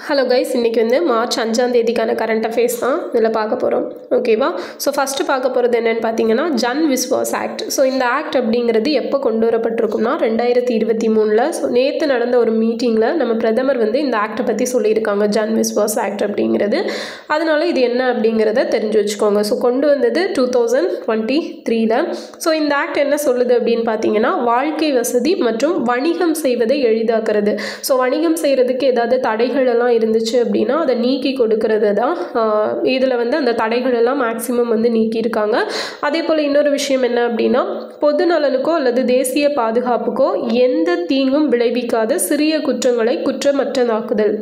Hello guys, இன்றைக்கி வந்து March 5ஆம் தேதிக்கான கரண்ட் அஃபேர்ஸ் தான் இதில் பார்க்க போகிறோம். ஓகேவா? ஸோ ஃபஸ்ட்டு பார்க்க போகிறது என்னென்னு பார்த்தீங்கன்னா ஜன் விஸ்வாஸ் ஆக்ட். ஸோ இந்த ஆக்ட் அப்படிங்கிறது எப்போ கொண்டு வரப்பட்டிருக்கும்னா 2023. ஸோ நேற்று நடந்த ஒரு மீட்டிங்கில் நம்ம பிரதமர் வந்து இந்த ஆக்டை பற்றி சொல்லியிருக்காங்க, ஜன் விஸ்வாஸ் ஆக்ட் அப்படிங்கிறது. அதனால இது என்ன அப்படிங்கிறத தெரிஞ்சு வச்சுக்கோங்க. ஸோ கொண்டு வந்தது 2023. ஸோ இந்த ஆக்ட் என்ன சொல்லுது அப்படின்னு பார்த்தீங்கன்னா வாழ்க்கை வசதி மற்றும் வணிகம் செய்வதை எளிதாக்குறது. ஸோ வணிகம் செய்கிறதுக்கு ஏதாவது தடைகள் எல்லாம் இருந்துச்சு அப்படின்னா அதை நீக்கி கொடுக்கறது தான். இதில் வந்து அந்த தடைகள் எல்லாம் மேக்சிமம் வந்து நீக்கியிருக்காங்க. அதே போல் இன்னொரு விஷயம் என்ன அப்படின்னா பொது நலனுக்கோ அல்லது தேசிய பாதுகாப்புக்கோ எந்த தீங்கும் விளைவிக்காத சிறிய குற்றங்களை குற்றமற்றதாக்குதல்.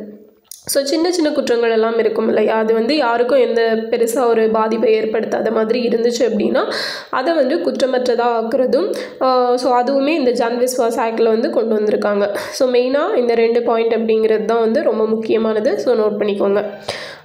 ஸோ சின்ன சின்ன குற்றங்கள் எல்லாம் இருக்கும் இல்லையா, அது வந்து யாருக்கும் எந்த பெருசாக ஒரு பாதிப்பை ஏற்படுத்தாத மாதிரி இருந்துச்சு அப்படின்னா அதை வந்து குற்றமற்றதாக ஆக்குறதும். ஸோ அதுவுமே இந்த ஜன் விஸ்வாஸ் ஆக்டில் வந்து கொண்டு வந்திருக்காங்க. ஸோ மெயினாக இந்த 2 பாயிண்ட் அப்படிங்கிறது தான் வந்து ரொம்ப முக்கியமானது. ஸோ நோட் பண்ணிக்கோங்க.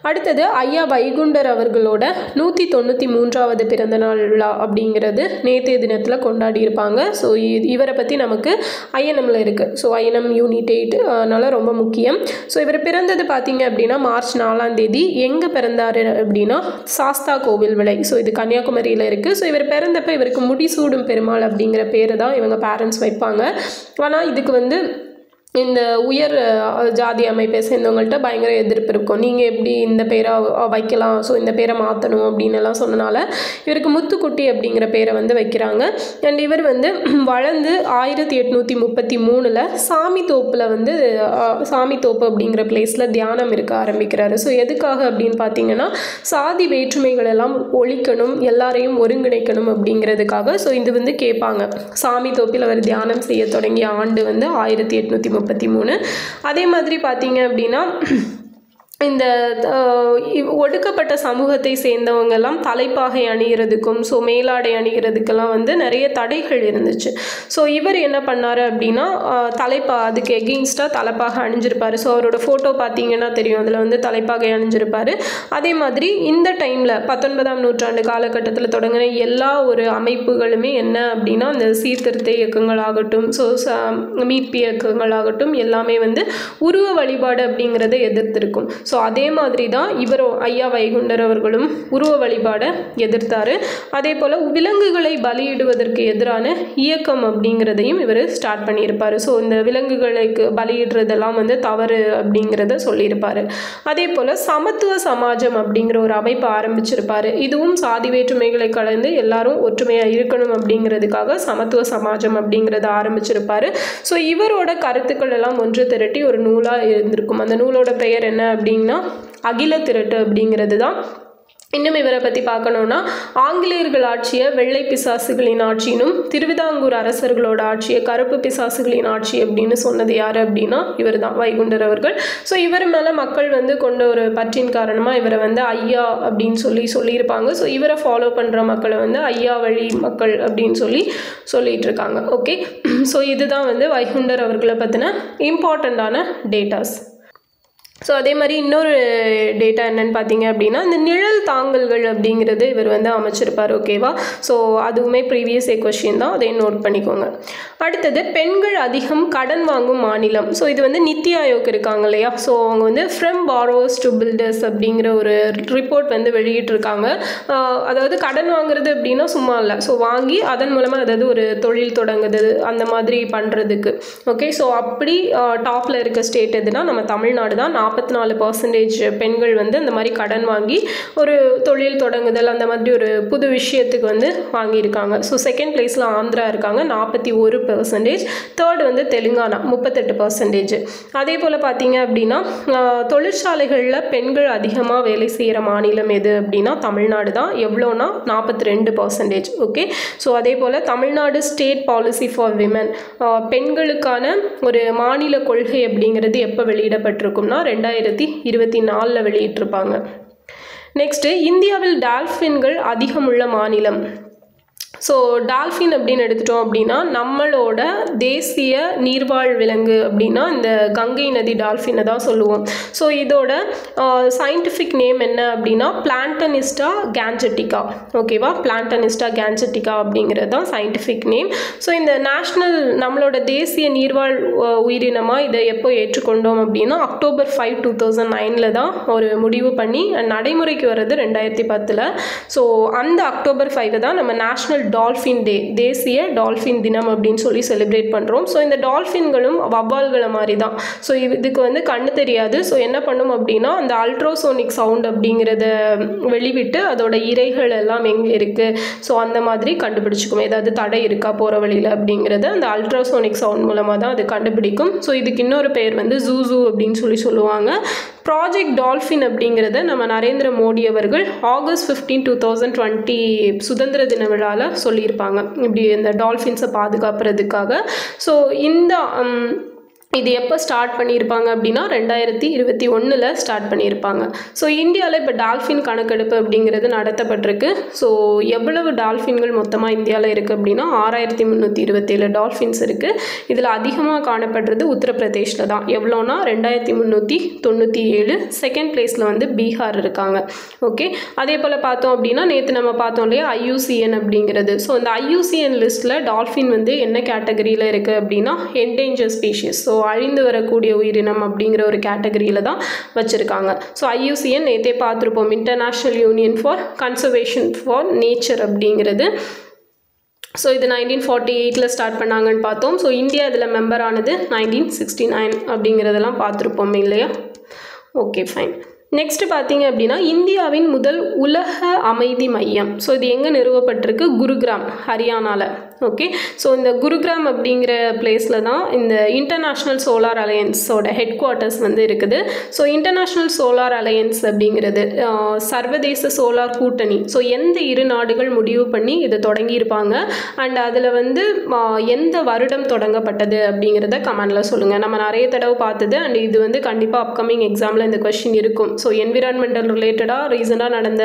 அடுத்தது ஐயா வைகுண்டர் அவர்களோட 193வது பிறந்தநாள் விழா அப்படிங்கிறது நேற்றைய தினத்தில் கொண்டாடி இருப்பாங்க. ஸோ இவரை பற்றி நமக்கு ஐஎன்எம்மில் இருக்குது. ஸோ ஐஎன்எம் யூனிட் 8 அதனால் ரொம்ப முக்கியம். ஸோ இவர் பிறந்தது பார்த்தீங்க அப்படின்னா மார்ச் 4ஆம் தேதி. எங்கே பிறந்தார் அப்படின்னா சாஸ்தா கோவில் விளை. ஸோ இது கன்னியாகுமரியில் இருக்குது. ஸோ இவர் பிறந்தப்போ இவருக்கு முடிசூடும் பெருமாள் அப்படிங்கிற பேர் தான் இவங்க பேரண்ட்ஸ் வைப்பாங்க. ஆனால் இதுக்கு வந்து இந்த உயர் ஜாதி அமைப்பை சேர்ந்தவங்கள்ட்ட பயங்கர எதிர்ப்பு இருக்கும். நீங்கள் எப்படி இந்த பேரை வைக்கலாம், ஸோ இந்த பேரை மாற்றணும் அப்படின்னு எல்லாம் சொன்னனால இவருக்கு முத்துக்குட்டி அப்படிங்கிற பேரை வந்து வைக்கிறாங்க. அண்ட் இவர் வந்து வளர்ந்து 1833 சாமித்தோப்பில் வந்து சாமித்தோப்பு அப்படிங்கிற பிளேஸில் தியானம் இருக்க ஆரம்பிக்கிறாரு. ஸோ எதுக்காக அப்படின்னு பார்த்தீங்கன்னா சாதி வேற்றுமைகள் எல்லாம் ஒழிக்கணும், எல்லாரையும் ஒருங்கிணைக்கணும் அப்படிங்கிறதுக்காக. ஸோ இது வந்து கேட்பாங்க. சாமித்தோப்பில் அவர் தியானம் செய்ய தொடங்கிய ஆண்டு வந்து 1833. அதே மாதிரி பார்த்தீங்க அப்படின்னா இந்த ஒடுக்கப்பட்ட சமூகத்தை சேர்ந்தவங்கெல்லாம் தலைப்பாகை அணிகிறதுக்கும் ஸோ மேலாடை அணிகிறதுக்கெல்லாம் வந்து நிறைய தடைகள் இருந்துச்சு. ஸோ இவர் என்ன பண்ணார் அப்படின்னா அதுக்கு எகெயின்ஸ்டாக தலைப்பாகை அணிஞ்சிருப்பார். ஸோ அவரோட ஃபோட்டோ பார்த்தீங்கன்னா தெரியும், அதில் வந்து தலைப்பாகை அணிஞ்சிருப்பார். அதே மாதிரி இந்த டைமில் 19ஆம் நூற்றாண்டு காலகட்டத்தில் தொடங்கின எல்லா ஒரு அமைப்புகளுமே என்ன அப்படின்னா அந்த சீர்திருத்த இயக்கங்களாகட்டும், ஸோ மீட்பு இயக்கங்களாகட்டும் எல்லாமே வந்து உருவ வழிபாடு அப்படிங்கிறத எதிர்த்திருக்கும். ஸோ அதே மாதிரி தான் இவர் ஐயா வைகுண்டர் அவர்களும் உருவ வழிபாடை எதிர்த்தார். அதே போல் விலங்குகளை பலியிடுவதற்கு எதிரான இயக்கம் அப்படிங்கிறதையும் இவர் ஸ்டார்ட் பண்ணியிருப்பார். ஸோ இந்த விலங்குகளுக்கு பலியிடுறதெல்லாம் வந்து தவறு அப்படிங்கிறத சொல்லியிருப்பார். அதே போல் சமத்துவ சமாஜம் அப்படிங்கிற ஒரு அமைப்பை ஆரம்பிச்சிருப்பார். இதுவும் சாதி வேற்றுமைகளை கலந்து எல்லாரும் ஒற்றுமையாக இருக்கணும் அப்படிங்கிறதுக்காக சமத்துவ சமாஜம் அப்படிங்கிறத ஆரம்பிச்சிருப்பார். ஸோ இவரோட கருத்துக்கள் எல்லாம் ஒன்று திரட்டி ஒரு நூலாக இருந்திருக்கும். அந்த நூலோட பெயர் என்ன அப்படின்னா அகில திரட்டு அப்படிங்கிறது தான். இன்னும் இவரை பற்றி பார்க்கணுன்னா ஆங்கிலேயர்கள் ஆட்சியை வெள்ளை பிசாசுகளின் ஆட்சினும் திருவிதாங்கூர் அரசர்களோட ஆட்சியை கருப்பு பிசாசுகளின் ஆட்சி அப்படின்னு சொன்னது யார் அப்படின்னா இவர் தான், வைகுண்டர் அவர்கள். ஸோ இவர் மேலே மக்கள் வந்து கொண்ட ஒரு பற்றின் காரணமாக இவரை வந்து ஐயா அப்படின்னு சொல்லியிருப்பாங்க. ஸோ இவரை ஃபாலோ பண்ணுற மக்களை வந்து ஐயா வழி மக்கள் அப்படின்னு சொல்லிட்டு இருக்காங்க. ஓகே, ஸோ இதுதான் வந்து வைகுண்டர் அவர்களை பற்றின இம்பார்ட்டண்ட்டான டேட்டாஸ். ஸோ அதே மாதிரி இன்னொரு டேட்டா என்னென்னு பார்த்தீங்க அப்படின்னா இந்த நிழல் தாங்கல்கள் அப்படிங்கிறது இவர் வந்து அமைச்சிருப்பார். ஓகேவா? ஸோ அதுவுமே ப்ரீவியஸ் கொஷின் தான், அதை நோட் பண்ணிக்கோங்க. அடுத்தது பெண்கள் அதிகம் கடன் வாங்கும் மாநிலம். ஸோ இது வந்து நித்தி ஆயோக் இருக்காங்க இல்லையா, ஸோ அவங்க வந்து ஃப்ரம் பாரோவர்ஸ் டு பில்டர்ஸ் அப்படிங்கிற ஒரு ரிப்போர்ட் வந்து வெளியிட்டிருக்காங்க. அதாவது கடன் வாங்குறது அப்படின்னா சும்மா இல்லை, ஸோ வாங்கி அதன் மூலமாக அதாவது ஒரு தொழில் தொடங்குது அந்த மாதிரி பண்ணுறதுக்கு. ஓகே, ஸோ அப்படி டாப்பில் இருக்க ஸ்டேட் எதுனா நம்ம தமிழ்நாடு தான். 44% பெண்கள் வந்து அந்த மாதிரி கடன் வாங்கி ஒரு தொழில் தொடங்குதல் அந்த மாதிரி ஒரு புது விஷயத்துக்கு வந்து வாங்கியிருக்காங்க. ஸோ செகண்ட் பிளேஸில் ஆந்திரா இருக்காங்க 41%. தேர்ட் வந்து தெலுங்கானா 38%. அதே போல் பார்த்தீங்க அப்படின்னா தொழிற்சாலைகளில் பெண்கள் அதிகமாக வேலை செய்கிற மாநிலம் எது அப்படின்னா தமிழ்நாடு தான். எவ்வளோனா 42%. ஓகே, ஸோ அதே போல் Tamil Nadu state policy for women பெண்களுக்கான ஒரு மாநில கொள்கை அப்படிங்கிறது எப்போ வெளியிடப்பட்டிருக்கும்னா 2024 வெளியிட்டிருப்பாங்க. நெக்ஸ்ட்டு இந்தியாவில் டால்ஃபின்கள் அதிகமுள்ள மாநிலம். ஸோ டால்ஃபின் அப்படின்னு எடுத்துட்டோம் அப்படின்னா நம்மளோட தேசிய நீர்வாழ் விலங்கு அப்படின்னா இந்த கங்கை நதி டால்ஃபினை தான் சொல்லுவோம். ஸோ இதோட சயின்டிஃபிக் நேம் என்ன அப்படின்னா பிளான்டனிஸ்டா கேஞ்சட்டிகா. ஓகேவா, பிளான்டனிஸ்டா கேஞ்சட்டிகா அப்படிங்கிறது தான் சயின்டிஃபிக் நேம். ஸோ இந்த நம்மளோட தேசிய நீர்வாழ் உயிரினமாக இதை எப்போ ஏற்றுக்கொண்டோம் அப்படின்னா October 5, 2009 தான் ஒரு முடிவு பண்ணி நடைமுறைக்கு வர்றது 2010. ஸோ அந்த October 5 தான் நம்ம நேஷ்னல் டால்ஃபின் டே, தேசிய டால்ஃபின் தினம் அப்படின்னு சொல்லி செலிப்ரேட் பண்ணுறோம். ஸோ இந்த டால்ஃபின்களும் வவ்வால்களை மாதிரி தான். ஸோ இதுக்கு வந்து கண்ணு தெரியாது. ஸோ என்ன பண்ணும் அப்படின்னா அந்த அல்ட்ராசோனிக் சவுண்ட் அப்படிங்கிறத வெளிவிட்டு அதோட இரைகள் எல்லாம் எங்கே இருக்குது, ஸோ அந்த மாதிரி கண்டுபிடிச்சிக்கும் ஏதாவது தடை இருக்கா போகிற வழியில் அப்படிங்கிறத அந்த அல்ட்ராசோனிக் சவுண்ட் மூலமாக தான் அது கண்டுபிடிக்கும். ஸோ இதுக்கு இன்னொரு பேர் வந்து ஜூ அப்படின்னு சொல்லுவாங்க. ப்ராஜெக்ட் டால்ஃபின் அப்படிங்கிறத நம்ம நரேந்திர மோடி அவர்கள் August 15, 2020 சுதந்திர தின விழாவில் சொல்லியிருப்பாங்க, இப்படி இந்த டால்ஃபின்ஸை பாதுகாப்புறதுக்காக. ஸோ இது எப்போ ஸ்டார்ட் பண்ணியிருப்பாங்க அப்படின்னா 2021 ஸ்டார்ட் பண்ணியிருப்பாங்க. ஸோ இந்தியாவில் இப்போ டால்ஃபின் கணக்கெடுப்பு அப்படிங்கிறது நடத்தப்பட்டிருக்கு. ஸோ எவ்வளவு டால்ஃபின்கள் மொத்தமாக இந்தியாவில் இருக்குது அப்படின்னா 6327 டால்ஃபின்ஸ் இருக்குது. இதில் அதிகமாக காணப்படுறது உத்தரப்பிரதேஷில் தான். எவ்வளோனா 2397. செகண்ட் பிளேஸில் வந்து பீகார் இருக்காங்க. ஓகே, அதே போல் பார்த்தோம் அப்படின்னா நேற்று நம்ம பார்த்தோம் இல்லையா IUCN அப்படிங்கிறது. ஸோ இந்த IUCN லிஸ்ட்டில் டால்ஃபின் வந்து என்ன கேட்டகரியில் இருக்குது அப்படின்னா என்டேஞ்சர் ஸ்பீஷீஸ், ஸோ அழிந்து வரக்கூடிய உயிரினம் அப்படிங்கிற ஒரு கேட்டகரியில் தான் வச்சுருக்காங்க. ஸோ IUCN நேற்றே பார்த்துருப்போம், international union for conservation for nature அப்படிங்கிறது. ஸோ இது 1948 ஸ்டார்ட் பண்ணாங்கன்னு பார்த்தோம். ஸோ இந்தியா இதில் மெம்பர் ஆனது 1969 அப்படிங்கிறதெல்லாம் பார்த்துருப்போம் இல்லையா. Okay, fine. நெக்ஸ்ட் பார்த்தீங்க அப்படின்னா இந்தியாவின் முதல் உலக அமைதி மையம். ஸோ இது எங்கே நிறுவப்பட்டிருக்கு? குருகிராம், ஹரியானாவில். ஓகே, ஸோ இந்த குருகிராம் அப்படிங்கிற பிளேஸில் தான் இந்த இன்டர்நேஷ்னல் சோலார் அலையன்ஸோட ஹெட் குவார்ட்டர்ஸ் வந்து இருக்குது. ஸோ இன்டர்நேஷ்னல் சோலார் அலையன்ஸ் அப்படிங்கிறது சர்வதேச சோலார் கூட்டணி. ஸோ எந்த இரு நாடுகள் முடிவு பண்ணி இதை தொடங்கியிருப்பாங்க அண்ட் அதில் வந்து எந்த வருடம் தொடங்கப்பட்டது அப்படிங்கிறத கமெண்டில் சொல்லுங்கள். நம்ம நிறைய தடவை பார்த்தது அண்ட் இது வந்து கண்டிப்பாக அப்கமிங் எக்ஸாமில் இந்த கொஸ்டின் இருக்கும். ஸோ என்விரான்மெண்டல் ரிலேட்டடாக ரீசெண்டாக நடந்த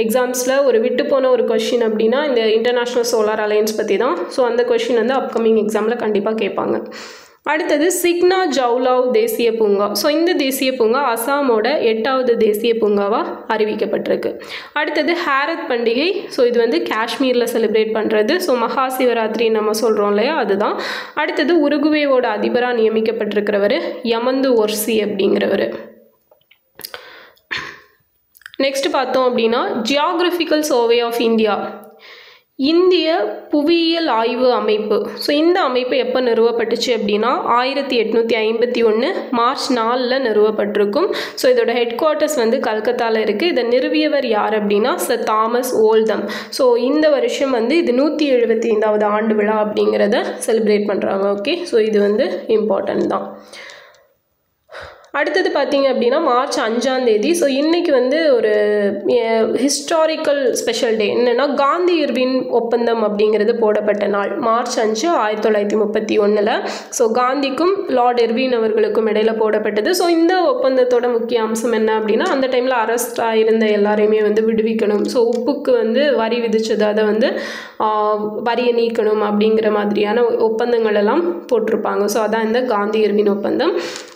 எக்ஸாம்ஸில் ஒரு விட்டு போன ஒரு கொஸ்டின் அப்படின்னா இந்த இன்டர்நேஷ்னல் சோலார் அலையன்ஸ் பற்றி தான். ஸோ அந்த கொஸ்டின் வந்து அப்கமிங் எக்ஸாமில் கண்டிப்பாக கேட்பாங்க. அடுத்தது சிக்னா ஜவுலாவ் தேசிய பூங்கா. ஸோ இந்த தேசிய பூங்கா அசாமோட 8வது தேசிய பூங்காவாக அறிவிக்கப்பட்டிருக்கு. அடுத்தது ஹேரத் பண்டிகை. ஸோ இது வந்து காஷ்மீரில் செலிப்ரேட் பண்ணுறது. ஸோ மகா சிவராத்திரி நம்ம சொல்கிறோம் இல்லையா, அதுதான். அடுத்தது உருகுவேவோட அதிபராக நியமிக்கப்பட்டிருக்கிறவர் யமந்து ஒர்சி அப்படிங்கிறவர். நெக்ஸ்ட் பார்த்தோம் அப்படின்னா ஜியாகிரபிக்கல் சர்வே ஆஃப் இந்தியா, இந்திய புவியியல் ஆய்வு அமைப்பு. ஸோ இந்த அமைப்பு எப்போ நிறுவப்பட்டுச்சு அப்படின்னா 1851 மார்ச் 4 நிறுவப்பட்டிருக்கும். ஸோ இதோட ஹெட் குவார்ட்டர்ஸ் வந்து கல்கத்தாவில் இருக்குது. இதை நிறுவியவர் யார் அப்படின்னா சர் தாமஸ் ஓல்தம். ஸோ இந்த வருஷம் வந்து இது 175வது ஆண்டு விழா அப்படிங்கிறத செலிப்ரேட் பண்ணுறாங்க. ஓகே, ஸோ இது வந்து இம்பார்ட்டன்ட் தான். அடுத்தது பார்த்தீங்க அப்படின்னா மார்ச் 5 ஸோ இன்றைக்கி வந்து ஒரு ஹிஸ்டாரிக்கல் ஸ்பெஷல் டே. என்னென்னா காந்தி இர்வின் ஒப்பந்தம் அப்படிங்கிறது போடப்பட்ட நாள் மார்ச் 5, 1931. ஸோ காந்திக்கும் லார்ட் இர்வின் அவர்களுக்கும் இடையில் போடப்பட்டது. ஸோ இந்த ஒப்பந்தத்தோட முக்கிய அம்சம் என்ன அப்படின்னா அந்த டைமில் அரெஸ்ட் ஆகிருந்த எல்லாரையுமே வந்து விடுவிக்கணும். ஸோ உப்புக்கு வந்து வரி விதிச்சது, அதை வந்து வரியை நீக்கணும் அப்படிங்கிற மாதிரியான ஒப்பந்தங்கள் எல்லாம் போட்டிருப்பாங்க. ஸோ அதான் இந்த காந்தி இர்வின் ஒப்பந்தம்.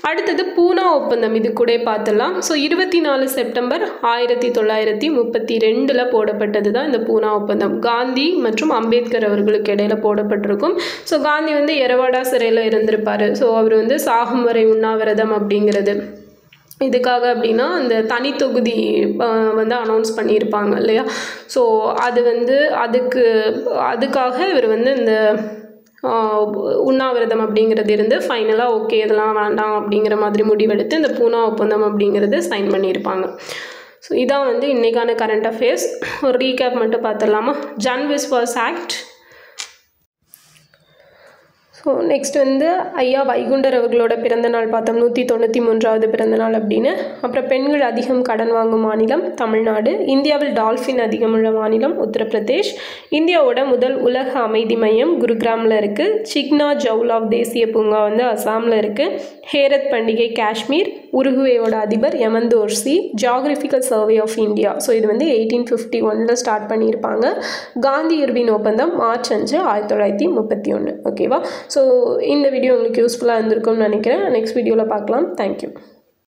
அடுத்தது பூனா ஒப்பந்தம், இது கூட பார்த்துடலாம். ஸோ 24 செப்டம்பர் 1932 போடப்பட்டது தான் இந்த பூனா ஒப்பந்தம். காந்தி மற்றும் அம்பேத்கர் அவர்களுக்கு இடையில போடப்பட்டிருக்கும். ஸோ காந்தி வந்து எரவாடா சிறையில் இருந்திருப்பார். ஸோ அவர் வந்து சாகும் வரை உண்ணாவிரதம் அப்படிங்கிறது இதுக்காக அப்படின்னா அந்த தனி தொகுதி வந்து அனௌன்ஸ் பண்ணியிருப்பாங்க இல்லையா. ஸோ அது வந்து அதுக்காக இவர் வந்து இந்த உண்ணாவிரதம் அப்படிங்கிறது இருந்து ஃபைனலாக ஓகே இதெல்லாம் வேண்டாம் அப்படிங்கிற மாதிரி முடிவெடுத்து இந்த பூனா ஒப்பந்தம் அப்படிங்கிறது சைன் பண்ணியிருப்பாங்க. ஸோ இதான் வந்து இன்றைக்கான கரண்ட் அஃபேர்ஸ். ஒரு ரீகேப் மட்டும் பார்த்துடலாமா. Jan Vishwas act. So next வந்து ஐயா வைகுண்டர் அவர்களோட பிறந்தநாள் பார்த்தோம், 193வது பிறந்தநாள் அப்படின்னு. அப்புறம் பெண்கள் அதிகம் கடன் வாங்கும் மாநிலம் தமிழ்நாடு. இந்தியாவில் டால்ஃபின் அதிகமுள்ள மாநிலம் உத்தரப்பிரதேஷ். இந்தியாவோட முதல் உலக அமைதி மையம் குருகிராமில் இருக்குது. சிக்னா ஜவுலாவ் தேசிய பூங்கா வந்து அசாமில் இருக்குது. ஹேரத் பண்டிகை காஷ்மீர். உருகுவேயோட அதிபர் எமந்தோர்சி. Geographical survey of India, so இது வந்து 1851 ஸ்டார்ட் பண்ணியிருப்பாங்க. காந்தி இர்வின் ஒப்பந்தம் மார்ச் 5, 1931. ஓகேவா? ஸோ இந்த வீடியோ உங்களுக்கு யூஸ்ஃபுல்லாக இருந்திருக்கும்னு நினைக்கிறேன். நெக்ஸ்ட் வீடியோவில் பார்க்கலாம். தேங்க்யூ.